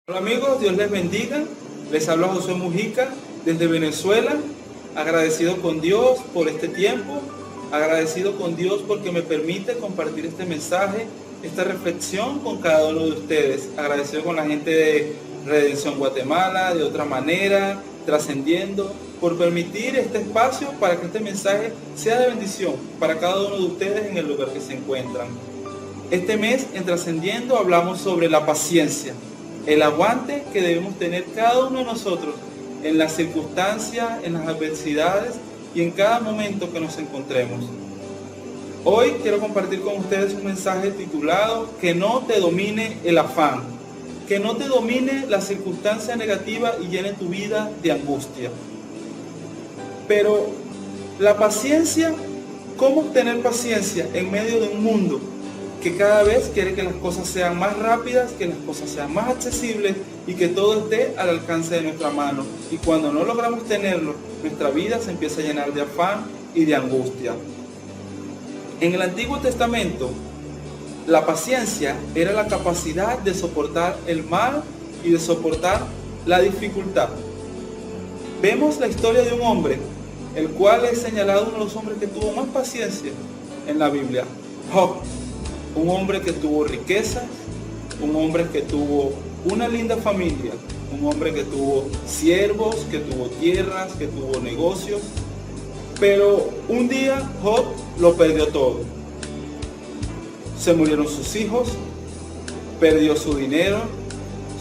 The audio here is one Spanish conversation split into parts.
Hola amigos, Dios les bendiga. Les habla José Mujica desde Venezuela, agradecido con Dios por este tiempo, agradecido con Dios porque me permite compartir este mensaje, esta reflexión con cada uno de ustedes, agradecido con la gente de Redención Guatemala, de Otra Manera, Trascendiendo, por permitir este espacio para que este mensaje sea de bendición para cada uno de ustedes en el lugar que se encuentran. Este mes en Trascendiendo hablamos sobre la paciencia, el aguante que debemos tener cada uno de nosotros en las circunstancias, en las adversidades y en cada momento que nos encontremos. Hoy quiero compartir con ustedes un mensaje titulado Que no te domine el afán, que no te domine la circunstancia negativa y llene tu vida de angustia. Pero la paciencia, ¿cómo obtener paciencia en medio de un mundo que cada vez quiere que las cosas sean más rápidas, que las cosas sean más accesibles y que todo esté al alcance de nuestra mano? Y cuando no logramos tenerlo, nuestra vida se empieza a llenar de afán y de angustia. En el Antiguo Testamento, la paciencia era la capacidad de soportar el mal y de soportar la dificultad. Vemos la historia de un hombre, el cual es señalado uno de los hombres que tuvo más paciencia en la Biblia, Job. Un hombre que tuvo riquezas, un hombre que tuvo una linda familia, un hombre que tuvo siervos, que tuvo tierras, que tuvo negocios. Pero un día Job lo perdió todo. Se murieron sus hijos, perdió su dinero,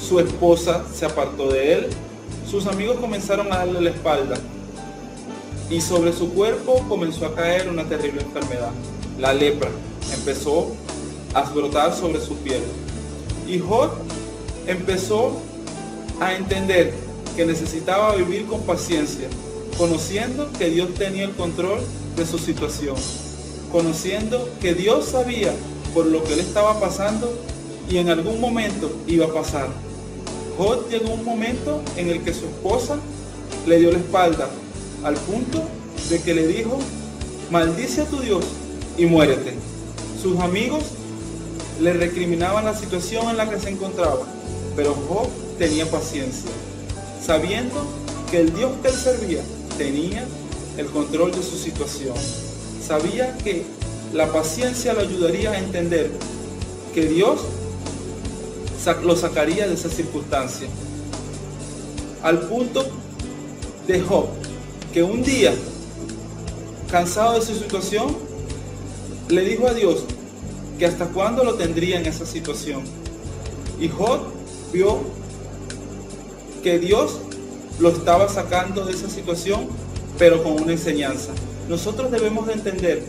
su esposa se apartó de él, sus amigos comenzaron a darle la espalda y sobre su cuerpo comenzó a caer una terrible enfermedad, la lepra. Empezó a brotar sobre su piel. Y Job empezó a entender que necesitaba vivir con paciencia, conociendo que Dios tenía el control de su situación, conociendo que Dios sabía por lo que él estaba pasando y en algún momento iba a pasar. Job llegó a un momento en el que su esposa le dio la espalda, al punto de que le dijo: maldice a tu Dios y muérete. Sus amigos le recriminaban la situación en la que se encontraba, pero Job tenía paciencia, sabiendo que el Dios que él servía tenía el control de su situación. Sabía que la paciencia le ayudaría a entender que Dios lo sacaría de esa circunstancia. Al punto de Job, que un día, cansado de su situación, le dijo a Dios que hasta cuándo lo tendría en esa situación. Y Job vio que Dios lo estaba sacando de esa situación, pero con una enseñanza. Nosotros debemos de entender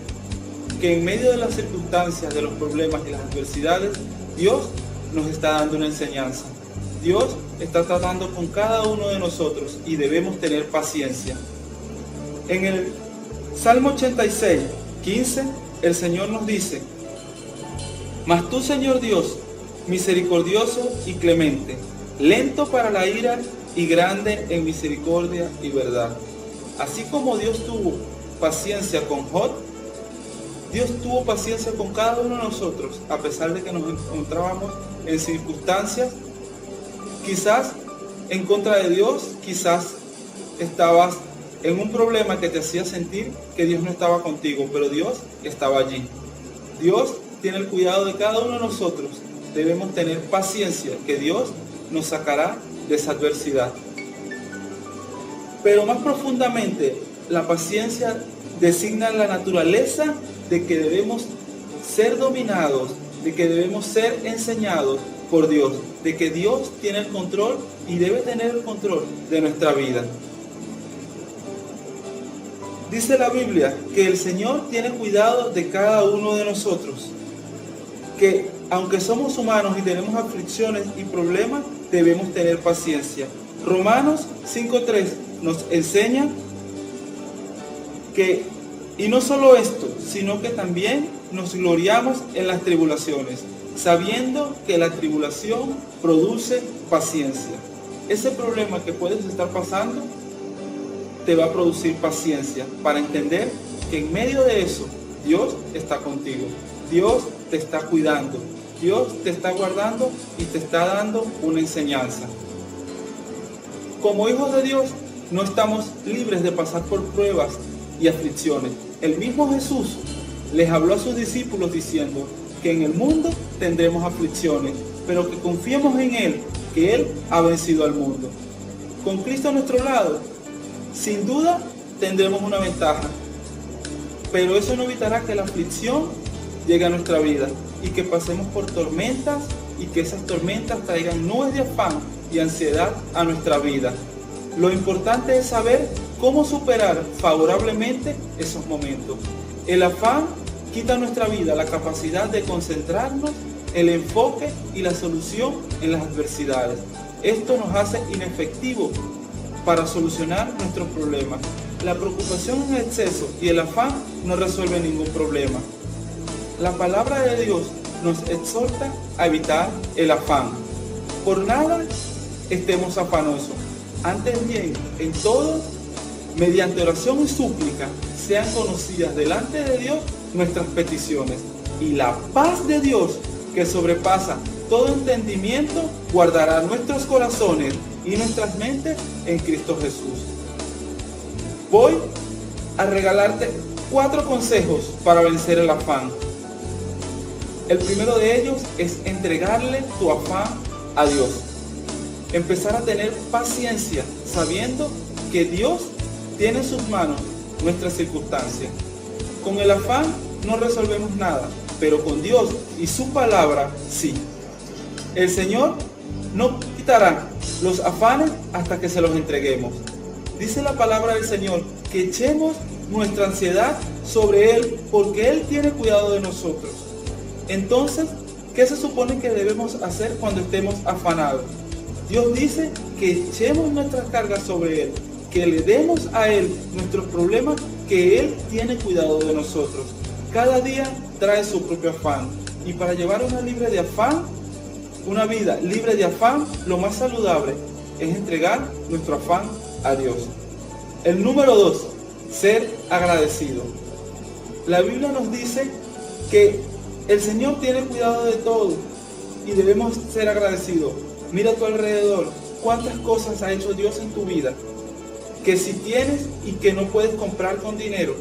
que en medio de las circunstancias, de los problemas y las adversidades, Dios nos está dando una enseñanza. Dios está tratando con cada uno de nosotros y debemos tener paciencia. En el Salmo 86, 15, el Señor nos dice: mas tú, Señor Dios, misericordioso y clemente, lento para la ira y grande en misericordia y verdad. Así como Dios tuvo paciencia con Job, Dios tuvo paciencia con cada uno de nosotros, a pesar de que nos encontrábamos en circunstancias quizás en contra de Dios, quizás estabas en un problema que te hacía sentir que Dios no estaba contigo, pero Dios estaba allí. Dios tiene el cuidado de cada uno de nosotros. Debemos tener paciencia, que Dios nos sacará de esa adversidad. Pero más profundamente, la paciencia designa la naturaleza de que debemos ser dominados, de que debemos ser enseñados por Dios, de que Dios tiene el control y debe tener el control de nuestra vida. Dice la Biblia que el Señor tiene cuidado de cada uno de nosotros, que aunque somos humanos y tenemos aflicciones y problemas, debemos tener paciencia. Romanos 5:3 nos enseña que, y no solo esto, sino que también nos gloriamos en las tribulaciones, sabiendo que la tribulación produce paciencia. Ese problema que puedes estar pasando te va a producir paciencia para entender que en medio de eso Dios está contigo. Dios te está cuidando, Dios te está guardando y te está dando una enseñanza. Como hijos de Dios, no estamos libres de pasar por pruebas y aflicciones. El mismo Jesús les habló a sus discípulos diciendo que en el mundo tendremos aflicciones, pero que confiemos en Él, que Él ha vencido al mundo. Con Cristo a nuestro lado, sin duda tendremos una ventaja, pero eso no evitará que la aflicción llegue a nuestra vida y que pasemos por tormentas y que esas tormentas traigan nubes de afán y ansiedad a nuestra vida. Lo importante es saber cómo superar favorablemente esos momentos. El afán quita a nuestra vida la capacidad de concentrarnos, el enfoque y la solución en las adversidades. Esto nos hace inefectivos para solucionar nuestros problemas. La preocupación en exceso y el afán no resuelven ningún problema. La palabra de Dios nos exhorta a evitar el afán. Por nada estemos afanosos. Antes bien, en todo, mediante oración y súplica, sean conocidas delante de Dios nuestras peticiones. Y la paz de Dios, que sobrepasa todo entendimiento, guardará nuestros corazones y nuestras mentes en Cristo Jesús. Voy a regalarte 4 consejos para vencer el afán. El primero de ellos es entregarle tu afán a Dios. Empezar a tener paciencia sabiendo que Dios tiene en sus manos nuestras circunstancias. Con el afán no resolvemos nada, pero con Dios y su palabra sí. El Señor no quitará los afanes hasta que se los entreguemos. Dice la palabra del Señor que echemos nuestra ansiedad sobre Él porque Él tiene cuidado de nosotros. Entonces, ¿qué se supone que debemos hacer cuando estemos afanados? Dios dice que echemos nuestras cargas sobre Él, que le demos a Él nuestros problemas, que Él tiene cuidado de nosotros. Cada día trae su propio afán. Y para llevar una vida libre de afán, lo más saludable es entregar nuestro afán a Dios. El número 2, ser agradecido. La Biblia nos dice que el Señor tiene cuidado de todo y debemos ser agradecidos. Mira a tu alrededor, cuántas cosas ha hecho Dios en tu vida, que si tienes y que no puedes comprar con dinero.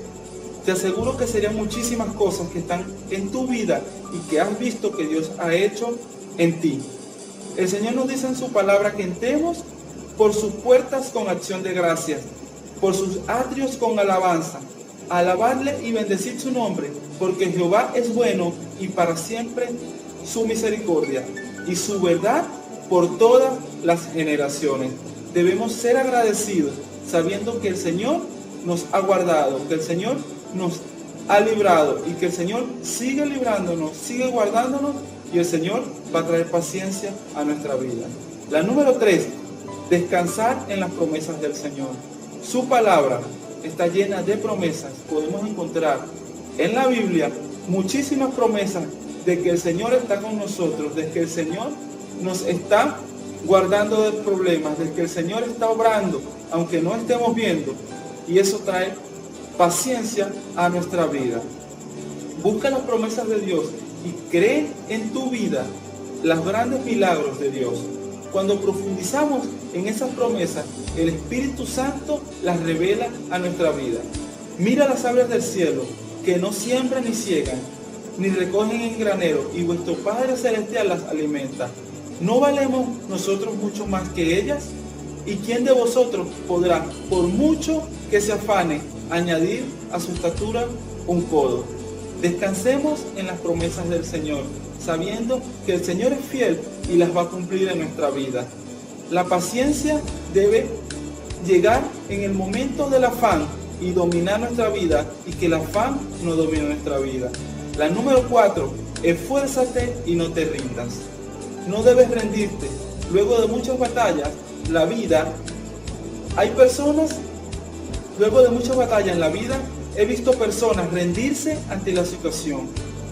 Te aseguro que serían muchísimas cosas que están en tu vida y que has visto que Dios ha hecho en ti. El Señor nos dice en su palabra que entremos por sus puertas con acción de gracias, por sus atrios con alabanza, alabarle y bendecir su nombre, porque Jehová es bueno y para siempre su misericordia y su verdad por todas las generaciones. Debemos ser agradecidos sabiendo que el Señor nos ha guardado, que el Señor nos ha librado y que el Señor sigue librándonos, sigue guardándonos y el Señor va a traer paciencia a nuestra vida. La número 3, descansar en las promesas del Señor. Su palabra está llena de promesas. Podemos encontrar en la Biblia muchísimas promesas de que el Señor está con nosotros, de que el Señor nos está guardando de problemas, de que el Señor está obrando, aunque no estemos viendo, y eso trae paciencia a nuestra vida. Busca las promesas de Dios y cree en tu vida los grandes milagros de Dios. Cuando profundizamos en esas promesas, el Espíritu Santo las revela a nuestra vida. Mira las aves del cielo, que no siembran ni ciegan, ni recogen en granero, y vuestro Padre Celestial las alimenta. ¿No valemos nosotros mucho más que ellas? ¿Y quién de vosotros podrá, por mucho que se afane, añadir a su estatura un codo? Descansemos en las promesas del Señor, sabiendo que el Señor es fiel y las va a cumplir en nuestra vida. La paciencia debe llegar en el momento del afán y dominar nuestra vida, y que el afán no domine nuestra vida. La número 4, esfuérzate y no te rindas. No debes rendirte. Luego de muchas batallas, la vida, hay personas, luego de muchas batallas en la vida, he visto personas rendirse ante la situación.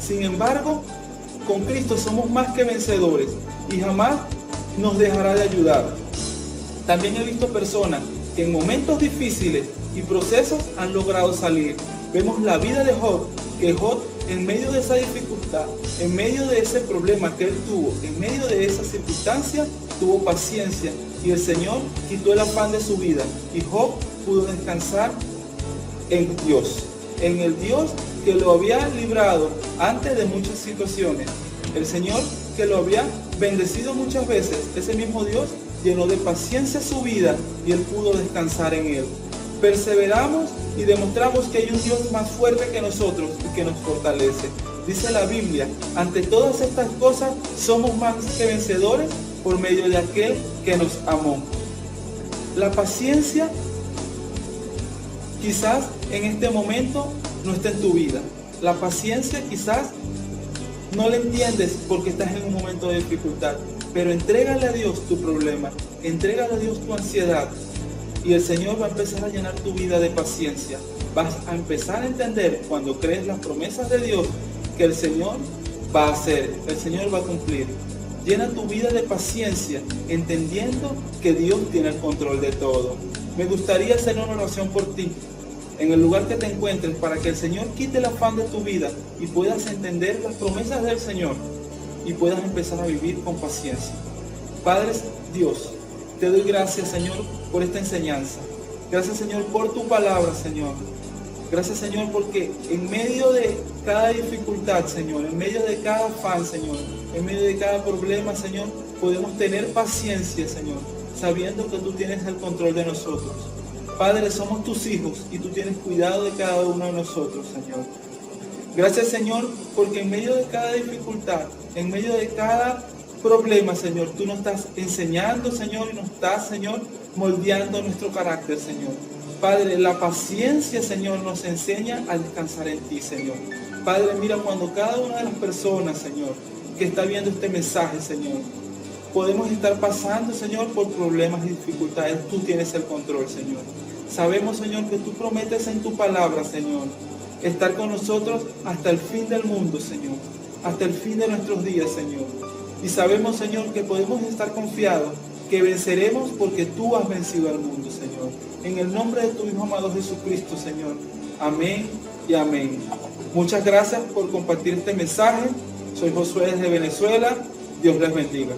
Sin embargo, con Cristo somos más que vencedores y jamás nos dejará de ayudar. También he visto personas que en momentos difíciles y procesos han logrado salir. Vemos la vida de Job, que Job en medio de esa dificultad, en medio de ese problema que él tuvo, en medio de esa circunstancia, tuvo paciencia y el Señor quitó el afán de su vida y Job pudo descansar en Dios, en el Dios que lo había librado antes de muchas situaciones. El Señor que lo había bendecido muchas veces, ese mismo Dios llenó de paciencia su vida y él pudo descansar en él. Perseveramos y demostramos que hay un Dios más fuerte que nosotros y que nos fortalece. Dice la Biblia, ante todas estas cosas somos más que vencedores por medio de aquel que nos amó. La paciencia quizás en este momento no está en tu vida. La paciencia quizás no la entiendes porque estás en un momento de dificultad, pero entrégale a Dios tu problema, entrégale a Dios tu ansiedad y el Señor va a empezar a llenar tu vida de paciencia. Vas a empezar a entender cuando crees las promesas de Dios que el Señor va a hacer, el Señor va a cumplir. Llena tu vida de paciencia, entendiendo que Dios tiene el control de todo. Me gustaría hacer una oración por ti, en el lugar que te encuentres, para que el Señor quite el afán de tu vida y puedas entender las promesas del Señor y puedas empezar a vivir con paciencia. Padre Dios, te doy gracias, Señor, por esta enseñanza. Gracias, Señor, por tu palabra, Señor. Gracias, Señor, porque en medio de cada dificultad, Señor, en medio de cada afán, Señor, en medio de cada problema, Señor, podemos tener paciencia, Señor, sabiendo que tú tienes el control de nosotros. Padre, somos tus hijos y tú tienes cuidado de cada uno de nosotros, Señor. Gracias, Señor, porque en medio de cada dificultad, en medio de cada problema, Señor, tú nos estás enseñando, Señor, y nos estás, Señor, moldeando nuestro carácter, Señor. Padre, la paciencia, Señor, nos enseña a descansar en ti, Señor. Padre, mira, cuando cada una de las personas, Señor, que está viendo este mensaje, Señor, podemos estar pasando, Señor, por problemas y dificultades, tú tienes el control, Señor. Sabemos, Señor, que tú prometes en tu palabra, Señor, estar con nosotros hasta el fin del mundo, Señor, hasta el fin de nuestros días, Señor. Y sabemos, Señor, que podemos estar confiados, que venceremos porque tú has vencido al mundo, Señor. En el nombre de tu Hijo amado Jesucristo, Señor. Amén y amén. Muchas gracias por compartir este mensaje. Soy Josué desde Venezuela. Dios les bendiga.